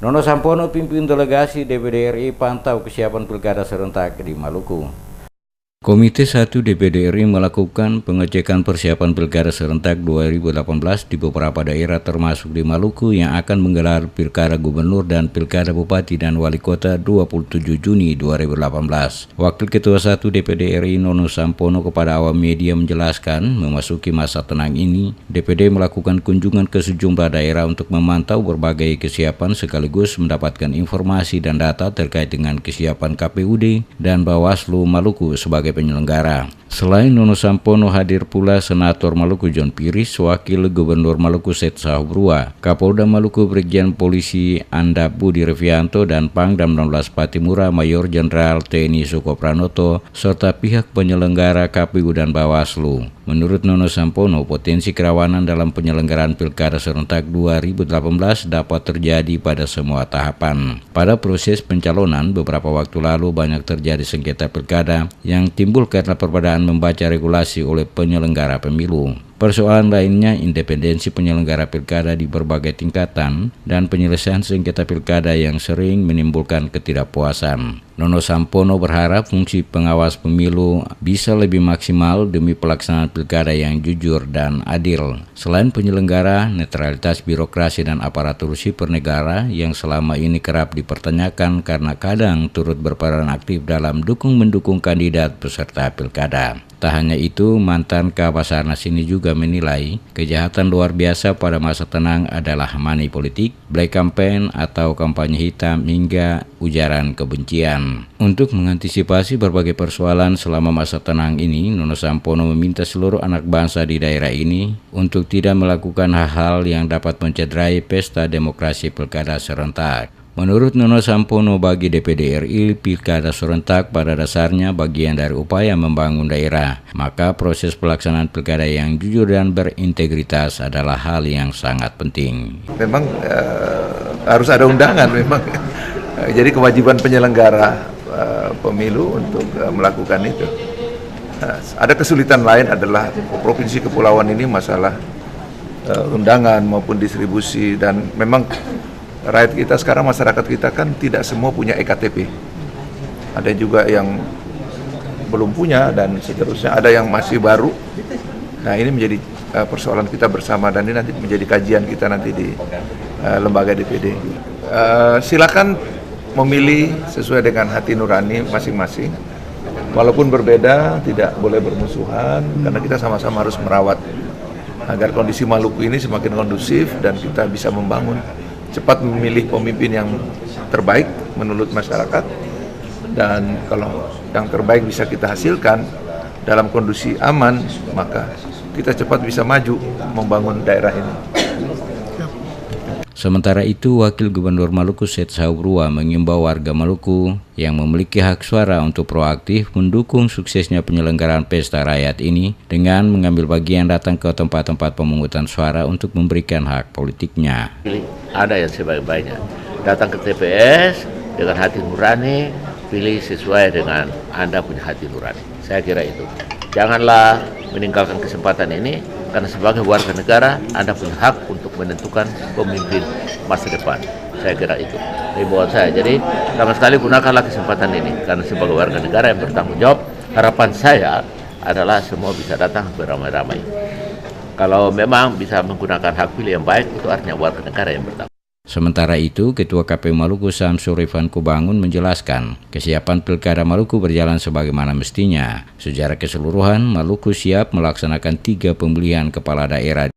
Nono Sampono pimpin delegasi DPD RI pantau kesiapan pilkada serentak di Maluku. Komite 1 DPD RI melakukan pengecekan persiapan pilkada serentak 2018 di beberapa daerah termasuk di Maluku yang akan menggelar pilkada gubernur dan pilkada bupati dan wali kota 27 Juni 2018. Wakil Ketua 1 DPD RI Nono Sampono kepada awam media menjelaskan, memasuki masa tenang ini, DPD melakukan kunjungan ke sejumlah daerah untuk memantau berbagai kesiapan sekaligus mendapatkan informasi dan data terkait dengan kesiapan KPUD dan Bawaslu Maluku sebagai penyelenggara. Selain Nono Sampono, hadir pula Senator Maluku John Piris, Wakil Gubernur Maluku Seth Sahubrua, Kapolda Maluku Brigjen Polisi Andap Budi Revianto, dan Pangdam 16 Patimura Mayor Jenderal TNI Suko Pranoto, serta pihak penyelenggara KPU dan Bawaslu. Menurut Nono Sampono, potensi kerawanan dalam penyelenggaraan Pilkada serentak 2018 dapat terjadi pada semua tahapan. Pada proses pencalonan, beberapa waktu lalu banyak terjadi sengketa pilkada yang timbul karena perbedaan membaca regulasi oleh penyelenggara pemilu. Persoalan lainnya, independensi penyelenggara pilkada di berbagai tingkatan dan penyelesaian sengketa pilkada yang sering menimbulkan ketidakpuasan. Nono Sampono berharap fungsi pengawas pemilu bisa lebih maksimal demi pelaksanaan pilkada yang jujur dan adil. Selain penyelenggara, netralitas birokrasi dan aparatur sipil negara yang selama ini kerap dipertanyakan karena kadang turut berperan aktif dalam dukung-mendukung kandidat peserta pilkada. Tak hanya itu, mantan Kabasarnas ini juga menilai kejahatan luar biasa pada masa tenang adalah money politik, black campaign atau kampanye hitam hingga ujaran kebencian. Untuk mengantisipasi berbagai persoalan selama masa tenang ini, Nono Sampono meminta seluruh anak bangsa di daerah ini untuk tidak melakukan hal-hal yang dapat mencederai pesta demokrasi pilkada serentak. Menurut Nono Sampono, bagi DPD RI, pilkada serentak pada dasarnya bagian dari upaya membangun daerah. Maka proses pelaksanaan pilkada yang jujur dan berintegritas adalah hal yang sangat penting. Memang harus ada undangan memang. Jadi kewajiban penyelenggara pemilu untuk melakukan itu. Ada kesulitan lain adalah provinsi kepulauan ini masalah undangan maupun distribusi, dan memang rakyat kita sekarang, masyarakat kita kan tidak semua punya EKTP. Ada juga yang belum punya dan seterusnya, ada yang masih baru. Nah, ini menjadi persoalan kita bersama dan ini nanti menjadi kajian kita nanti di lembaga DPD. Silakan memilih sesuai dengan hati nurani masing-masing. Walaupun berbeda, tidak boleh bermusuhan karena kita sama-sama harus merawat agar kondisi Maluku ini semakin kondusif dan kita bisa membangun, cepat memilih pemimpin yang terbaik menurut masyarakat, dan kalau yang terbaik bisa kita hasilkan dalam kondisi aman, maka kita cepat bisa maju membangun daerah ini. Sementara itu, Wakil Gubernur Maluku Seth Sahubrua mengimbau warga Maluku yang memiliki hak suara untuk proaktif mendukung suksesnya penyelenggaraan pesta rakyat ini dengan mengambil bagian datang ke tempat-tempat pemungutan suara untuk memberikan hak politiknya. Ada yang sebaik-baiknya, datang ke TPS dengan hati nurani, pilih sesuai dengan Anda punya hati nurani. Saya kira itu. Janganlah meninggalkan kesempatan ini, karena sebagai warga negara Anda punya hak untuk menentukan pemimpin masa depan. Saya kira itu himbauan saya. Jadi sama sekali gunakanlah kesempatan ini, karena sebagai warga negara yang bertanggung jawab, harapan saya adalah semua bisa datang beramai-ramai. Kalau memang bisa menggunakan hak pilih yang baik, itu artinya warga negara yang bertanggung. Sementara itu, Ketua KPU Maluku Samsur Rifan Kubangun menjelaskan kesiapan Pilkada Maluku berjalan sebagaimana mestinya. Secara keseluruhan, Maluku siap melaksanakan 3 pemilihan kepala daerah